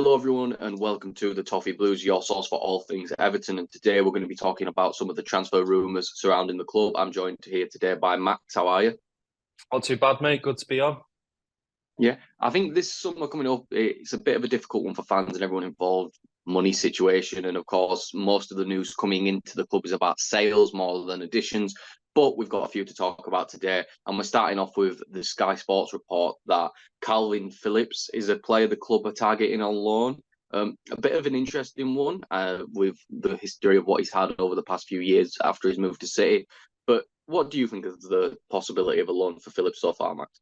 Hello, everyone, and welcome to the Toffee Blues, your source for all things Everton. And today we're going to be talking about some of the transfer rumours surrounding the club. I'm joined here today by Max. How are you? Not too bad, mate. Good to be on. Yeah, I think this summer coming up, it's a bit of a difficult one for fans and everyone involved. Money situation, and of course, most of the news coming into the club is about sales more than additions. But we've got a few to talk about today, and we're starting off with the Sky Sports report that Calvin Phillips is a player the club are targeting on loan. A bit of an interesting one with the history of what he's had over the past few years after he's moved to City. But what do you think of the possibility of a loan for Phillips so far, Max?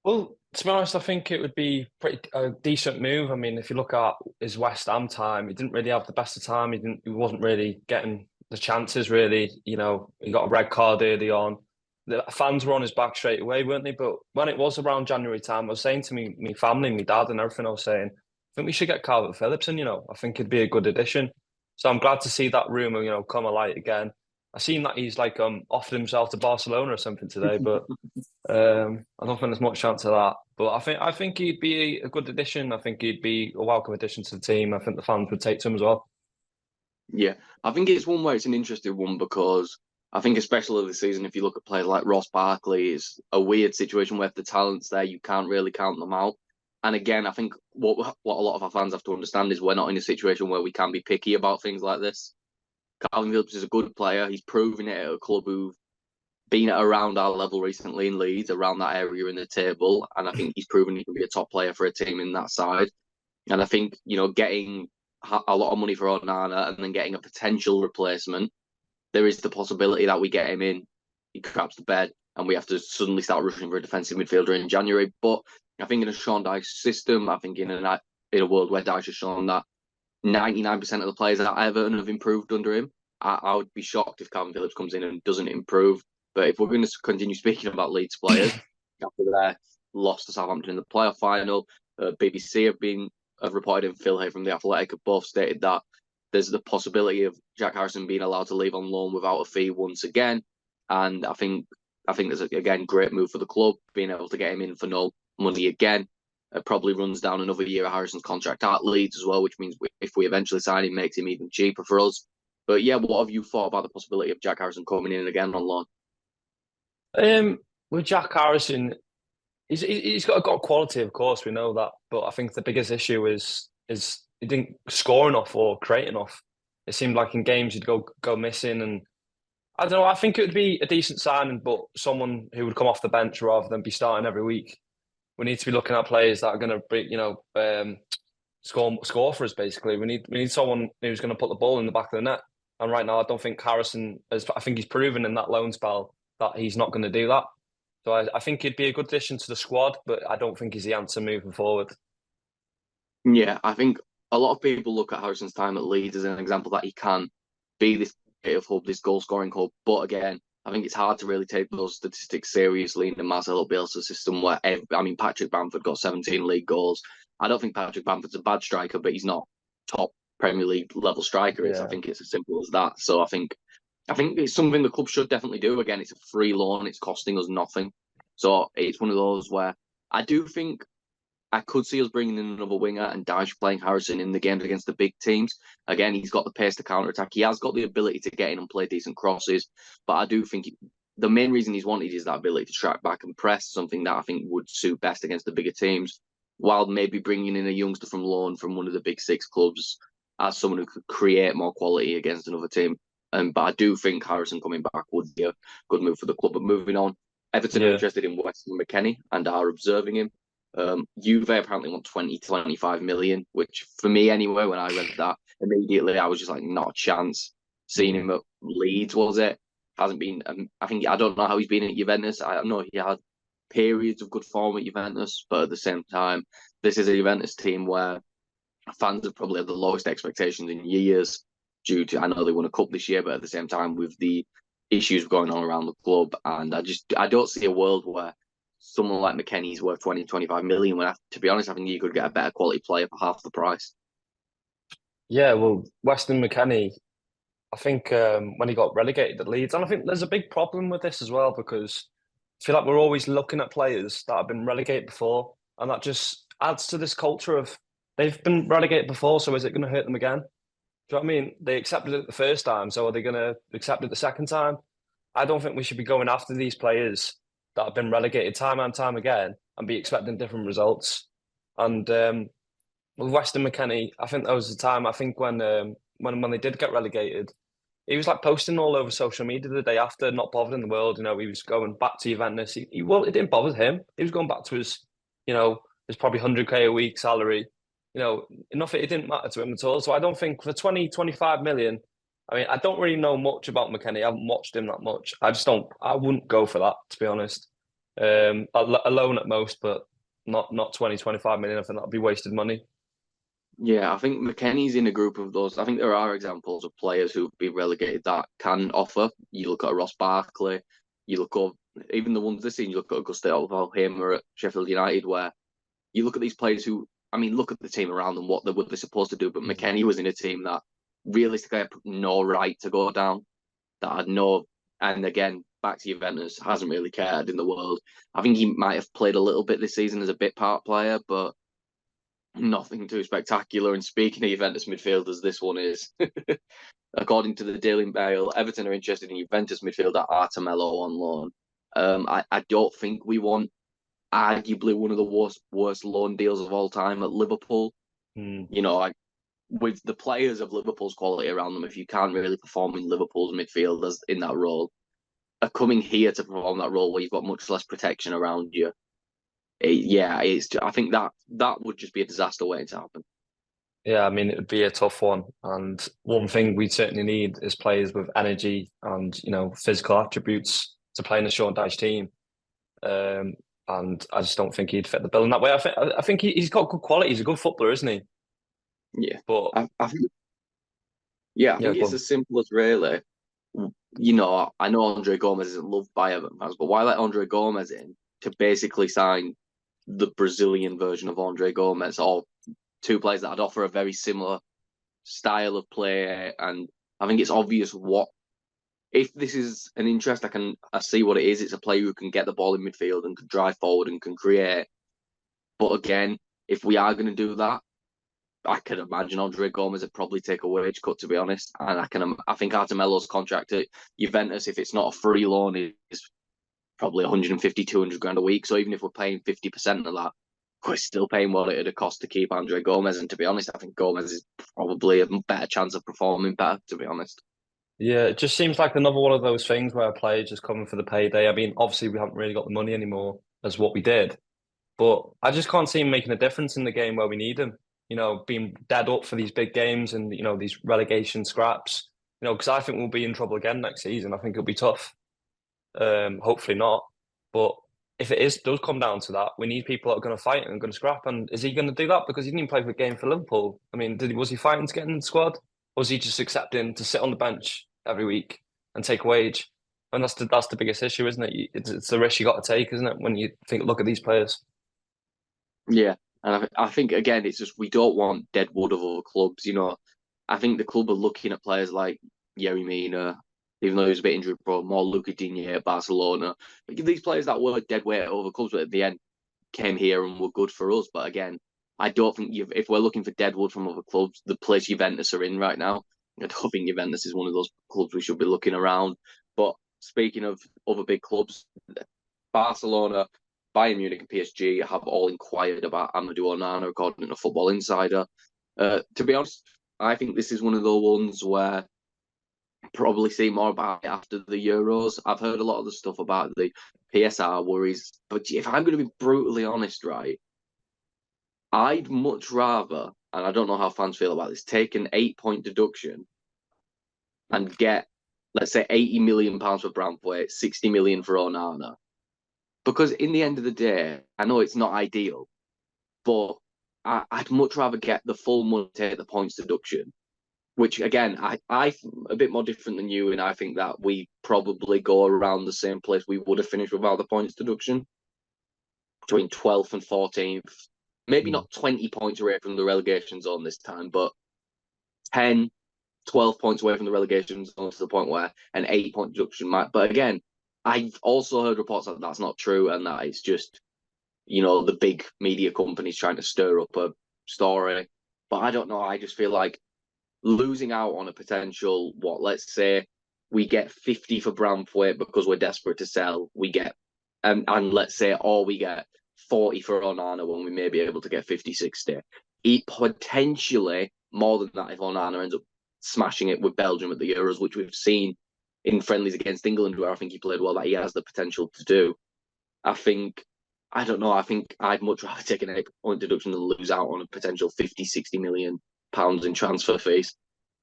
Well, to be honest, I think it would be a decent move. I mean, if you look at his West Ham time, he didn't really have the best of time. He wasn't really getting the chances. Really, he got a red card early on. The fans were on his back straight away, weren't they? But when it was around January time, I was saying to me family, my dad, and everything. I was saying, I think we should get Calvin Phillips, and I think he'd be a good addition. So I'm glad to see that rumor, come alight again. I seen that he's like offered himself to Barcelona or something today, but I don't think there's much chance of that. But I think he'd be a good addition. I think he'd be a welcome addition to the team. I think the fans would take to him as well. Yeah, I think it's one where it's an interesting one because I think especially this season, if you look at players like Ross Barkley, it's a weird situation where if the talent's there, you can't really count them out. And again, I think what a lot of our fans have to understand is we're not in a situation where we can be picky about things like this. Calvin Phillips is a good player. He's proven it at a club who've been at around our level recently in Leeds, around that area in the table. And I think he's proven he can be a top player for a team in that side. And I think, getting a lot of money for Onana and then getting a potential replacement, there is the possibility that we get him in, he craps the bed, and we have to suddenly start rushing for a defensive midfielder in January. But I think in a Sean Dyche system, I think in a world where Dyche has shown that 99% of the players at Everton have improved under him, I would be shocked if Calvin Phillips comes in and doesn't improve. But if we're going to continue speaking about Leeds players, after their loss to Southampton in the playoff final, BBC have reported, and Phil Hay from The Athletic have both stated that there's the possibility of Jack Harrison being allowed to leave on loan without a fee once again. And I think there's again great move for the club being able to get him in for no money again. It probably runs down another year of Harrison's contract at Leeds as well, which means if we eventually sign him, makes him even cheaper for us. But yeah, what have you thought about the possibility of Jack Harrison coming in again on loan? With Jack Harrison, he's got quality, of course, we know that. But I think the biggest issue is he didn't score enough or create enough. It seemed like in games he'd go missing, and I don't know. I think it would be a decent signing, but someone who would come off the bench rather than be starting every week. We need to be looking at players that are going to be, score for us. Basically, we need someone who's going to put the ball in the back of the net. And right now, I don't think Harrison is. I think he's proven in that loan spell that he's not going to do that. So I think he'd be a good addition to the squad, but I don't think he's the answer moving forward. Yeah, I think a lot of people look at Harrison's time at Leeds as an example that he can be this creative hub, this goal scoring hub. But again, I think it's hard to really take those statistics seriously in the Marcelo Bielsa system where, Patrick Bamford got 17 league goals. I don't think Patrick Bamford's a bad striker, but he's not top Premier League level striker. I Yeah. think it's as simple as that. So I think it's something the club should definitely do. Again, it's a free loan. It's costing us nothing. So it's one of those where I do think I could see us bringing in another winger and Dyche playing Harrison in the games against the big teams. Again, he's got the pace to counter attack. He has got the ability to get in and play decent crosses. But I do think the main reason he's wanted is that ability to track back and press, something that I think would suit best against the bigger teams, while maybe bringing in a youngster from loan from one of the big six clubs as someone who could create more quality against another team. But I do think Harrison coming back would be a good move for the club. But moving on, Everton are Yeah. interested in Weston Mckennie and are observing him. Juve apparently want 20 to 25 million, which for me anyway, when I read that, immediately I was just like, not a chance. Seeing him at Leeds, was it? Hasn't been, I don't know how he's been at Juventus. I know he had periods of good form at Juventus, but at the same time, this is a Juventus team where fans have probably had the lowest expectations in years due to, I know they won a cup this year, but at the same time, with the issues going on around the club, and I don't see a world where someone like McKennie's worth 20, 25 million. When to be honest, I think you could get a better quality player for half the price. Yeah, well, Weston McKennie, I think when he got relegated at Leeds, and I think there's a big problem with this as well because I feel like we're always looking at players that have been relegated before, and that just adds to this culture of they've been relegated before, so is it going to hurt them again? Do you know what I mean? They accepted it the first time, so are they going to accept it the second time? I don't think we should be going after these players that have been relegated time and time again and be expecting different results. And with Weston McKennie, I think that was the time. I think when they did get relegated, he was like posting all over social media the day after, not bothered in the world. You know, he was going back to Juventus. Well, it didn't bother him. He was going back to his, you know, his probably 100K a week salary. You know, nothing. It didn't matter to him at all. So I don't think for 20, 25 million. I mean, I don't really know much about McKennie. I haven't watched him that much. I just don't. I wouldn't go for that, to be honest. Alone at most, but not 20, 25 million. I think that'd be wasted money. Yeah, I think McKennie's in a group of those. I think there are examples of players who've been relegated that can offer. You look at a Ross Barkley, you look up even the ones this season. You look at Augusto Alvalhamer at Sheffield United, where you look at these players who, I mean, look at the team around them, what they're supposed to do. But McKennie was in a team that realistically had no right to go down, that had no, and again, back to Juventus, hasn't really cared in the world. I think he might have played a little bit this season as a bit part player, but nothing too spectacular. And speaking of Juventus midfielders, this one is, according to the Daily Mail, Everton are interested in Juventus midfielder Artemello on loan. I don't think we want arguably one of the worst loan deals of all time at Liverpool. You know, with the players of Liverpool's quality around them, if you can't really perform in Liverpool's midfielders in that role, are coming here to perform that role where you've got much less protection around you. I think that would just be a disaster waiting to happen. Yeah, I mean, it would be a tough one. And one thing we certainly need is players with energy and, you know, physical attributes to play in a Sean Dyche team. And I just don't think he'd fit the bill in that way. I think he's got good quality. He's a good footballer, isn't he? Yeah, But I think I yeah, think go it's on. as simple as really. You know, I know Andre Gomez isn't loved by Everton fans, but why let Andre Gomez in to basically sign the Brazilian version of Andre Gomez, or two players that would offer a very similar style of play? And I think it's obvious what, if this is an interest, I see what it is. It's a player who can get the ball in midfield and can drive forward and can create. But again, if we are going to do that, I can imagine Andre Gomez would probably take a wage cut, to be honest. And I think Artemello's contract at Juventus, if it's not a free loan, is probably 150, 200 grand a week. So even if we're paying 50% of that, we're still paying what it'd cost to keep Andre Gomez. And to be honest, I think Gomez is probably a better chance of performing better, to be honest. Yeah, it just seems like another one of those things where a player's just coming for the payday. I mean, obviously we haven't really got the money anymore as what we did, but I just can't see him making a difference in the game where we need him. You know, being dead up for these big games and you know these relegation scraps. You know, because I think we'll be in trouble again next season. I think it'll be tough. Hopefully not. But if does come down to that, we need people that are going to fight and going to scrap. And is he going to do that? Because he didn't even play for the game for Liverpool. I mean, was he fighting to get in the squad? Or was he just accepting to sit on the bench every week and take a wage? And that's the biggest issue, isn't it? It's the risk you got to take, isn't it? When you look at these players. Yeah. And I think, again, it's just we don't want dead wood of other clubs. You know, I think the club are looking at players like Yerry Mina, even though he was a bit injury prone, more Luca Digne at Barcelona. These players that were dead weight at other clubs, but at the end came here and were good for us. But again, I don't think if we're looking for deadwood from other clubs, the place Juventus are in right now, I don't think Juventus is one of those clubs we should be looking around. But speaking of other big clubs, Barcelona, Bayern Munich, and PSG have all inquired about Amadou Onana, according to Football Insider. To be honest, I think this is one of the ones where probably see more about it after the Euros. I've heard a lot of the stuff about the PSR worries, but if I'm going to be brutally honest, right, I'd much rather, and I don't know how fans feel about this, take an 8 point deduction and get, let's say, £80 million for Branthwaite, 60 million for Onana. Because in the end of the day, I know it's not ideal, but I'd much rather get the full money, take the points deduction, which again, I'm a bit more different than you, and I think that we probably go around the same place we would have finished without the points deduction, between 12th and 14th. Maybe not 20 points away from the relegation zone this time, but 10, 12 points away from the relegation zone to the point where an 8 point deduction might. But again, I've also heard reports that that's not true and that it's just, you know, the big media companies trying to stir up a story. But I don't know. I just feel like losing out on a potential, let's say we get 50 for Branthwaite because we're desperate to sell. We get, and let's say, or we get 40 for Onana when we may be able to get 50, 60. It potentially more than that if Onana ends up smashing it with Belgium at the Euros, which we've seen in friendlies against England, where I think he played well, that he has the potential to do. I think, I don't know, I think I'd much rather take an 8 point deduction than lose out on a potential 50, 60 million pounds in transfer fees,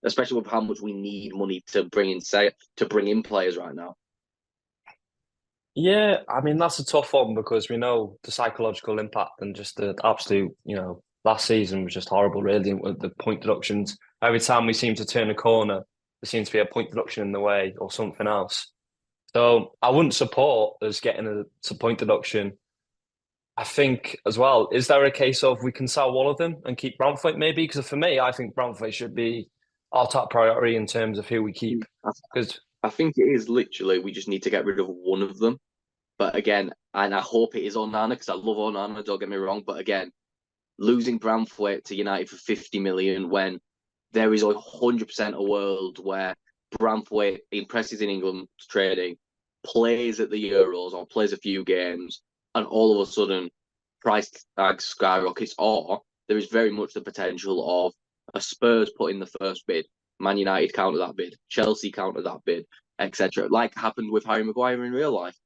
especially with how much we need money to bring in players right now. Yeah, I mean that's a tough one because we know the psychological impact and just the absolute, last season was just horrible, really, with the point deductions. Every time we seem to turn a corner, there seems to be a point deduction in the way or something else. So I wouldn't support us getting a point deduction. I think as well, is there a case of we can sell one of them and keep Branthwaite maybe? Because for me, I think Branthwaite should be our top priority in terms of who we keep. Because I think it is literally we just need to get rid of one of them. But again, and I hope it is Onana because I love Onana, don't get me wrong. But again, losing Branthwaite to United for 50 million when there is 100% a world where Branthwaite impresses in England trading, plays at the Euros or plays a few games, and all of a sudden price tag skyrockets, or there is very much the potential of a Spurs put in the first bid, Man United counter that bid, Chelsea counter that bid, etc. Like happened with Harry Maguire in real life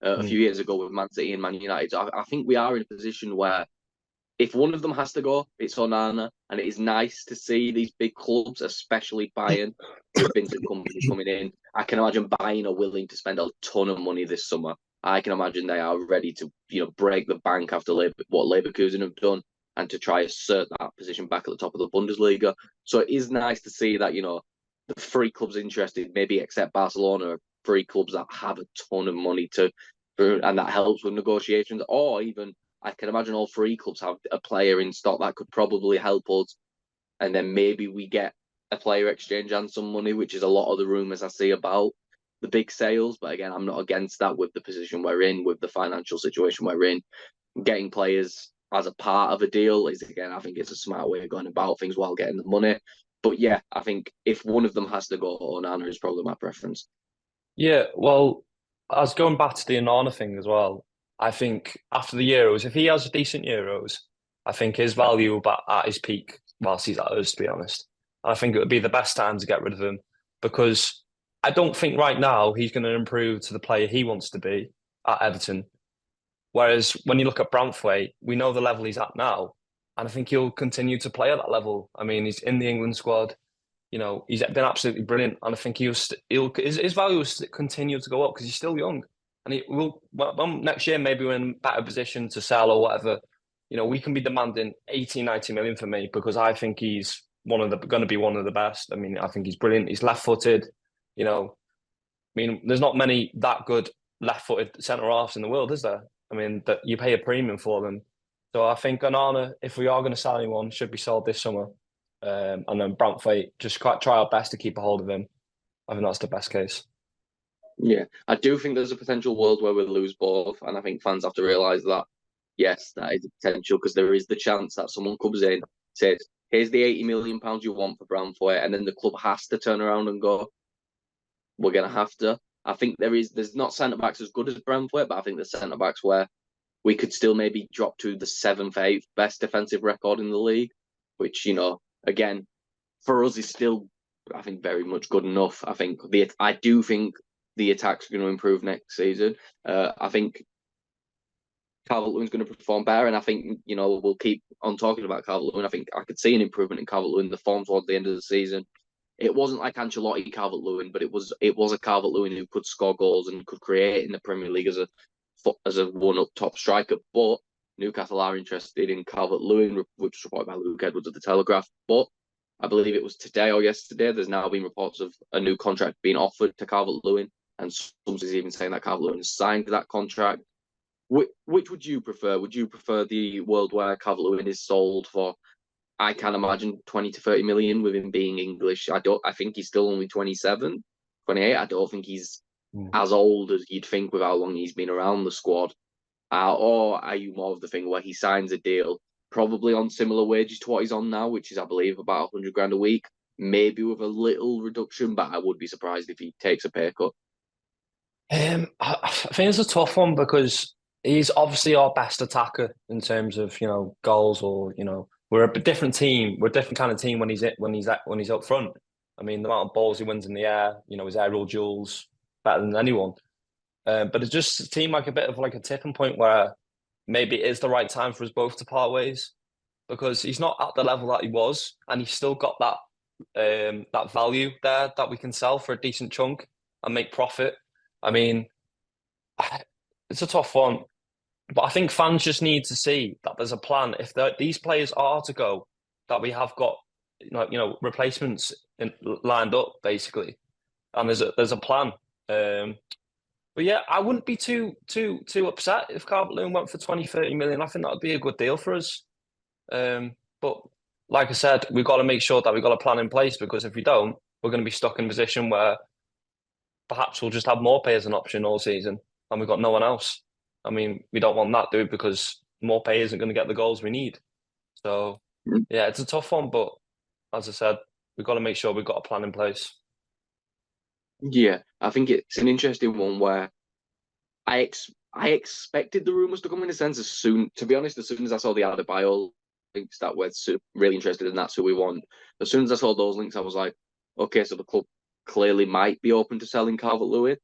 a few years ago with Man City and Man United. So I think we are in a position where if one of them has to go, it's Onana, and it is nice to see these big clubs, especially Bayern, with Vincent Kompany coming in. I can imagine Bayern are willing to spend a ton of money this summer. I can imagine they are ready to, break the bank after what Leverkusen have done and to try assert that position back at the top of the Bundesliga. So it is nice to see that, the three clubs interested, maybe except Barcelona, are three clubs that have a ton of money and that helps with negotiations, or even I can imagine all three clubs have a player in stock that could probably help us. And then maybe we get a player exchange and some money, which is a lot of the rumours I see about the big sales. But again, I'm not against that with the position we're in, with the financial situation we're in. Getting players as a part of a deal is, again, I think it's a smart way of going about things while getting the money. But yeah, I think if one of them has to go, Onana is probably my preference. yeah, well, I was going back to the Onana thing as well. I think after the Euros, if he has decent Euros, I think his value will be at his peak whilst he's at us, to be honest. And I think it would be the best time to get rid of him because I don't think right now he's going to improve to the player he wants to be at Everton. Whereas when you look at Branthwaite, we know the level he's at now, and I think he'll continue to play at that level. I mean, he's in the England squad. He's been absolutely brilliant, and I think his value will continue to go up because he's still young, and he will. Well, next year maybe we're in a better position to sell or whatever. We can be demanding 80, 90 million for me because I think he's going to be one of the best. I mean, I think he's brilliant. He's left-footed. There's not many that good left-footed centre halves in the world, is there? I mean, that you pay a premium for them. So I think Onana, if we are going to sell anyone, should be sold this summer. And then Branthwaite, just try our best to keep a hold of him. I think that's the best case. Yeah, I do think there's a potential world where we'll lose both, and I think fans have to realise that, yes, that is a potential because there is the chance that someone comes in, says, here's the 80 million pounds you want for Branthwaite, and then the club has to turn around and go, we're going to have to. I think there's not centre-backs as good as Branthwaite, but I think there's centre-backs where we could still maybe drop to the 7th, 8th best defensive record in the league, which, again, for us is still, I think, very much good enough. I do think the attack's going to improve next season. I think Calvert-Lewin's going to perform better, and I think, we'll keep on talking about Calvert-Lewin. I think I could see an improvement in Calvert-Lewin, the form towards the end of the season. It wasn't like Ancelotti Calvert-Lewin, but it was a Calvert-Lewin who could score goals and could create in the Premier League as a one-up top striker. But Newcastle are interested in Calvert-Lewin, which was reported by Luke Edwards of the Telegraph. But I believe it was today or yesterday, there's now been reports of a new contract being offered to Calvert-Lewin, and some is even saying that Calvert-Lewin has signed that contract. Which would you prefer? Would you prefer the world where Calvert-Lewin is sold for, I can imagine, 20 to 30 million with him being English? I think he's still only 27, 28. I don't think he's as old as you'd think with how long he's been around the squad. Or are you more of the thing where he signs a deal probably on similar wages to what he's on now, which is, I believe, about 100 grand a week, maybe with a little reduction, but I would be surprised if he takes a pay cut. I think it's a tough one because he's obviously our best attacker in terms of goals, or we're a different team. We're a different kind of team when he's up front. I mean, the amount of balls he wins in the air, his aerial duels, better than anyone. But it just seemed like a bit of like a tipping point where maybe it is the right time for us both to part ways, because he's not at the level that he was, and he's still got that value there that we can sell for a decent chunk and make profit. I mean, it's a tough one, but I think fans just need to see that there's a plan. If these players are to go, that we have got replacements lined up basically, and there's a plan. But yeah, I wouldn't be too upset if Calvert-Lewin went for 20-30 million. I think that would be a good deal for us. But like I said, we've got to make sure that we've got a plan in place, because if we don't, we're going to be stuck in a position where perhaps we'll just have Maupay as an option all season and we've got no one else. I mean, we don't want that, do we? Because Maupay isn't going to get the goals we need. So yeah, it's a tough one, but as I said, we've got to make sure we've got a plan in place. Yeah, I think it's an interesting one where I expected the rumours to come in a sense as soon, to be honest, as soon as I saw the Adebayo links that were really interested, and that's who we want. As soon as I saw those links, I was like, okay, so the club clearly might be open to selling Calvert-Lewin,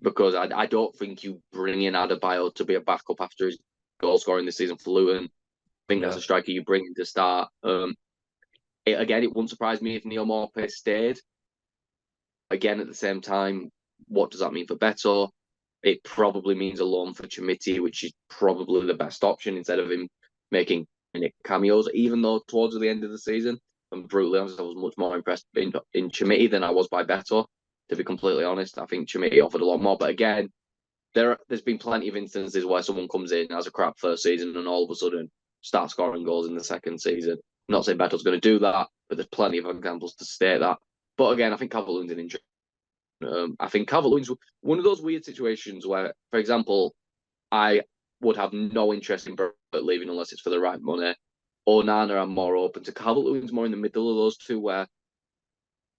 because I don't think you bring in Adebayo to be a backup after his goal scoring this season for Luton. I think that's a striker you bring in to start. It wouldn't surprise me if Neal Maupay stayed. Again, at the same time, what does that mean for Beto? It probably means a loan for Chermiti, which is probably the best option instead of him making cameos, even though towards the end of the season, I'm brutally honest, I was much more impressed in Chermiti than I was by Beto, to be completely honest. I think Chermiti offered a lot more. But again, there's been plenty of instances where someone comes in, has a crap first season, and all of a sudden starts scoring goals in the second season. Not saying Beto's going to do that, but there's plenty of examples to state that. But again, I think Calvert-Lewin's an interesting. I think Calvert-Lewin's one of those weird situations where, for example, I would have no interest in Branthwaite leaving unless it's for the right money. Onana, I'm more open to. Calvert-Lewin's more in the middle of those two, where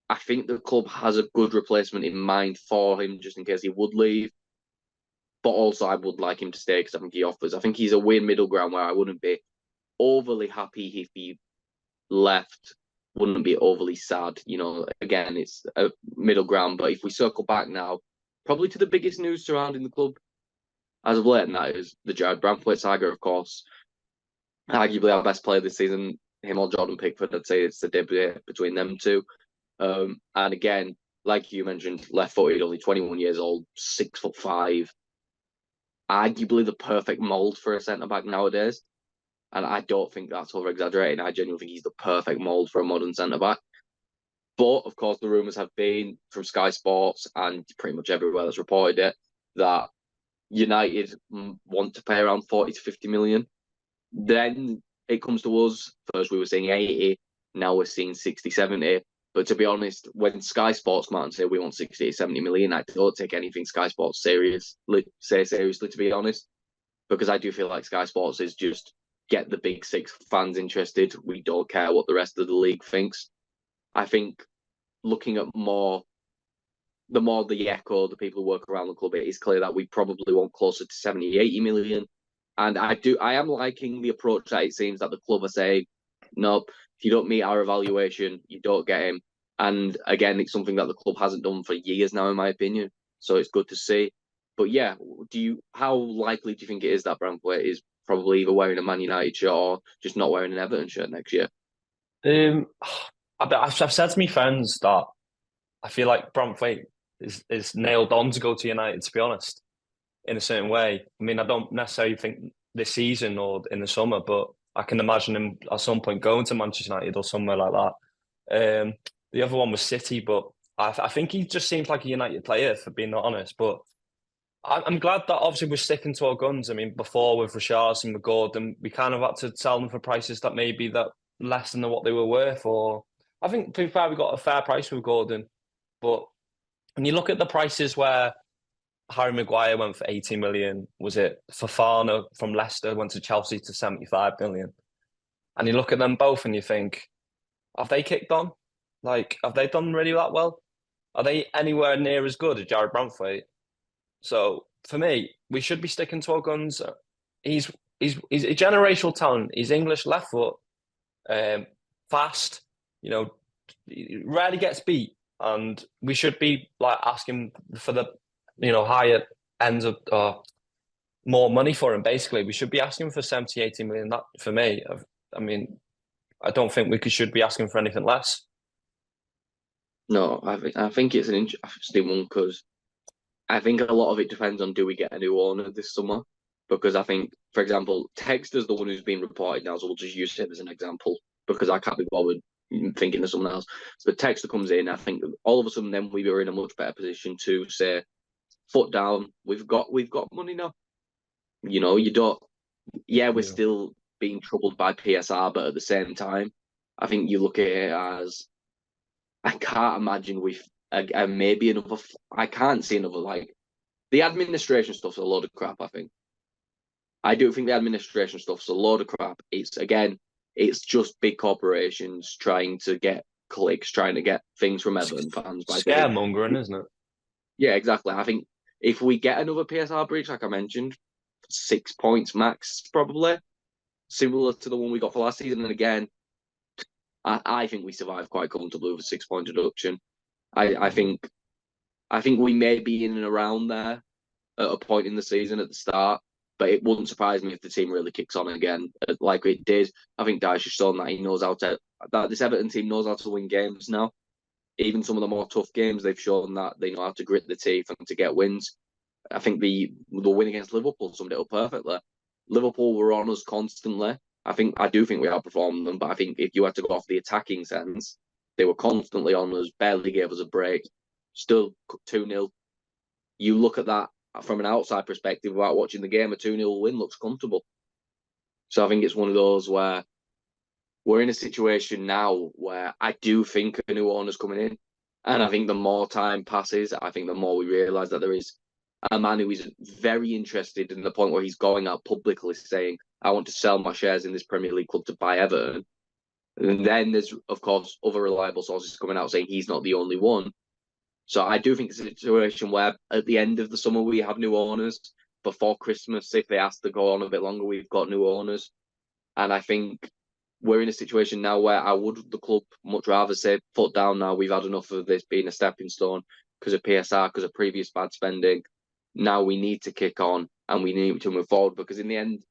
I think the club has a good replacement in mind for him just in case he would leave. But also, I would like him to stay because I think he offers. I think he's a weird middle ground where I wouldn't be overly happy if he left, wouldn't be overly sad. Again, it's a middle ground. But if we circle back now, probably to the biggest news surrounding the club as of late, and that is the Jared Branthwaite saga, of course. Arguably our best player this season, him or Jordan Pickford, I'd say it's the debate between them two. And again, like you mentioned, left-footed, only 21 years old, 6'5", arguably the perfect mould for a centre-back nowadays. And I don't think that's over-exaggerating. I genuinely think he's the perfect mould for a modern centre-back. But, of course, the rumours have been from Sky Sports and pretty much everywhere that's reported it that United want to pay around 40 to 50 million. Then it comes to us. First we were saying 80, now we're seeing 60, 70. But to be honest, when Sky Sports come out and say we want 60, 70 million, I don't take anything Sky Sports seriously, to be honest. Because I do feel like Sky Sports is just get the big six fans interested. We don't care what the rest of the league thinks. I think looking at the more the echo, the people who work around the club, it is clear that we probably want closer to 70, 80 million. And I am liking the approach that it seems that the club are saying, nope, if you don't meet our evaluation, you don't get him. And again, it's something that the club hasn't done for years now, in my opinion. So it's good to see. But yeah, how likely do you think it is that Branthwaite is probably either wearing a Man United shirt or just not wearing an Everton shirt next year? I've said to my friends that I feel like Branthwaite is nailed on to go to United, to be honest, in a certain way. I mean, I don't necessarily think this season or in the summer, but I can imagine him at some point going to Manchester United or somewhere like that. The other one was City, but I think he just seems like a United player, for being honest. But I'm glad that obviously we're sticking to our guns. I mean, before with Richarlison, with Gordon, we kind of had to sell them for prices that maybe that less than what they were worth. Or I think, to be fair, we got a fair price with Gordon. But when you look at the prices where Harry Maguire went for 80 million, was it Fofana from Leicester went to Chelsea to 75 million? And you look at them both and you think, have they kicked on? Like, have they done really that well? Are they anywhere near as good as Jared Branthwaite? So for me, we should be sticking to our guns. He's he's a generational talent. He's English left foot, fast. You know, he rarely gets beat, and we should be like asking for the higher ends of more money for him. Basically, we should be asking for 70, 80 million. That for me, I mean, I don't think should be asking for anything less. No, I think it's an interesting one because I think a lot of it depends on do we get a new owner this summer? Because I think, for example, Texter's the one who's been reported now, so we'll just use him as an example because I can't be bothered thinking of someone else. So Texter comes in, I think all of a sudden then we were in a much better position to say, foot down, we've got money now. You know, you don't. Yeah, we're still being troubled by PSR, but at the same time, I think you look at it as I can't imagine we've maybe another. I can't see another like the administration stuff's a load of crap. I do think the administration stuff's a load of crap. It's just big corporations trying to get clicks, trying to get things from Everton fans by scaremongering, isn't it? Yeah, exactly. I think if we get another PSR breach, like I mentioned, 6 points max, probably similar to the one we got for last season. And again, I think we survived quite comfortably with a 6 point deduction. I think we may be in and around there at a point in the season at the start, but it wouldn't surprise me if the team really kicks on again like it did. I think Dyche has shown that he knows that this Everton team knows how to win games now. Even some of the more tough games, they've shown that they know how to grit the teeth and to get wins. I think the win against Liverpool summed it up perfectly. Liverpool were on us constantly. I do think we outperformed them, but I think if you had to go off the attacking sense, they were constantly on us, barely gave us a break, still 2-0. You look at that from an outside perspective without watching the game, a 2-0 win looks comfortable. So I think it's one of those where we're in a situation now where I do think a new owner's coming in. And I think the more time passes, I think the more we realise that there is a man who is very interested in the point where he's going out publicly saying, I want to sell my shares in this Premier League club to buy Everton. And then there's, of course, other reliable sources coming out saying he's not the only one. So I do think it's a situation where at the end of the summer we have new owners. Before Christmas, if they ask to go on a bit longer, we've got new owners. And I think we're in a situation now where the club much rather say, foot down now, we've had enough of this being a stepping stone because of PSR, because of previous bad spending. Now we need to kick on and we need to move forward because in the end,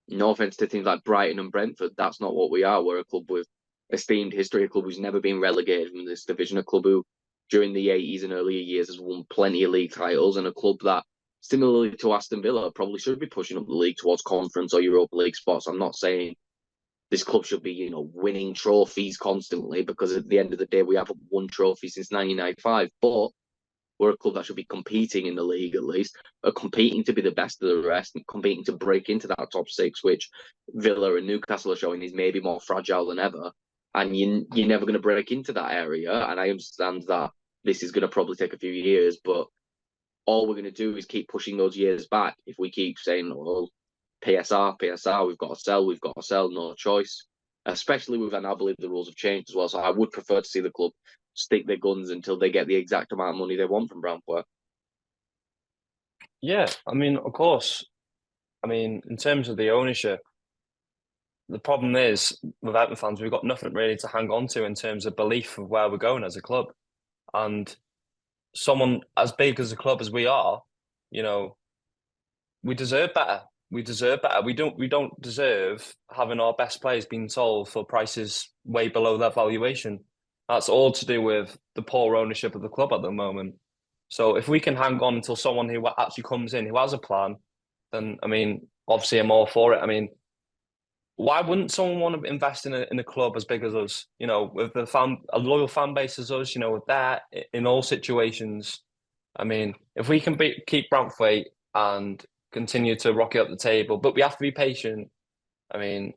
no offence to things like Brighton and Brentford, that's not what we are. We're a club with esteemed history, a club who's never been relegated from this division, a club who during the 80s and earlier years has won plenty of league titles, and a club that, similarly to Aston Villa, probably should be pushing up the league towards conference or Europa League spots. I'm not saying this club should be, winning trophies constantly because at the end of the day, we haven't won trophies since 1995, but we're a club that should be competing in the league at least, competing to be the best of the rest and competing to break into that top six, which Villa and Newcastle are showing is maybe more fragile than ever. And you're never going to break into that area. And I understand that this is going to probably take a few years, but all we're going to do is keep pushing those years back. If we keep saying, well, PSR, we've got to sell, no choice. Especially with, and I believe the rules have changed as well. So I would prefer to see the club stick their guns until they get the exact amount of money they want from Branthwaite. Yeah, I mean, of course. I mean, in terms of the ownership, the problem is with Everton fans, we've got nothing really to hang on to in terms of belief of where we're going as a club. And someone as big as a club as we are, we deserve better. We deserve better. We don't deserve having our best players being sold for prices way below their valuation. That's all to do with the poor ownership of the club at the moment. So if we can hang on until someone who actually comes in, who has a plan, then I mean, obviously I'm all for it. I mean, why wouldn't someone want to invest in a club as big as us? With a loyal fan base as us, with that in all situations. I mean, if we can keep Branthwaite and continue to rock it up the table, but we have to be patient. I mean,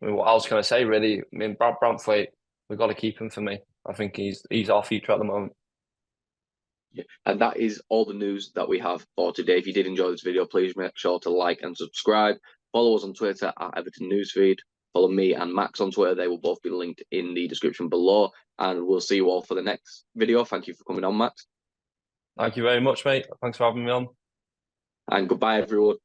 what else can I say? Really, I mean, Branthwaite, we've got to keep him for me. I think he's our future at the moment. Yeah. And that is all the news that we have for today. If you did enjoy this video, please make sure to like and subscribe. Follow us on Twitter at Everton Newsfeed. follow me and Max on Twitter. They will both be linked in the description below. And we'll see you all for the next video. Thank you for coming on, Max. Thank you very much, mate. Thanks for having me on. And goodbye, everyone.